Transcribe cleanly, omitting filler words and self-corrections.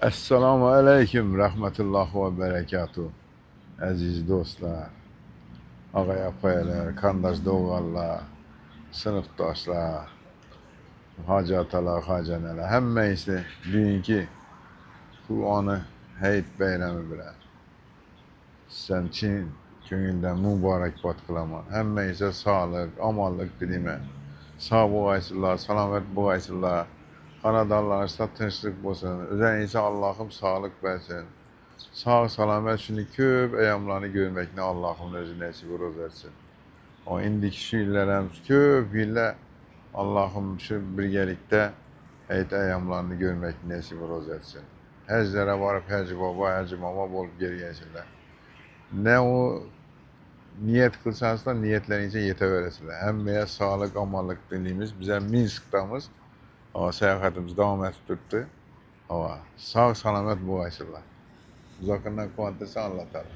Esselamu aleyküm rahmetullah ve berekatuhu. Aziz dostlar, ağay apayalar, kandaş doğallar, sınıfdaşlar, hacı atalar, hacı neler. Həmməyisi bugünkü Kur'an'ı Heyit beyrəmi bilən. Sən için könüldən mübarək qılaman. Həmməyisi sağlıq, amallıq dilimə. Sağ boğaysınlar, salamet boğaysınlar. Xanadallarınızda tinçlik olsun. Üzerinizə Allah'ım sağlık versin. Sağ salamet şimdi köp ayamlarını görməklə Allah'ın özü nəsib versin. O indiki şu illərəm köp illər Allah'ım şu birgəlikdə həyat ayamlarını görmək nəsib versin. Həclərə varıb Hacı Baba, Hacı Mama olub geri gəlsinlər. Ne o niyet kılsanız da niyetlerinize yete veresinler. Həmməyə sağlık, amallık dilimiz, bize Minsk'tamız seyahatimiz devam etip tuttu. Sağ salamet bu aysırlar. Uzakından kuantesi anlatalım.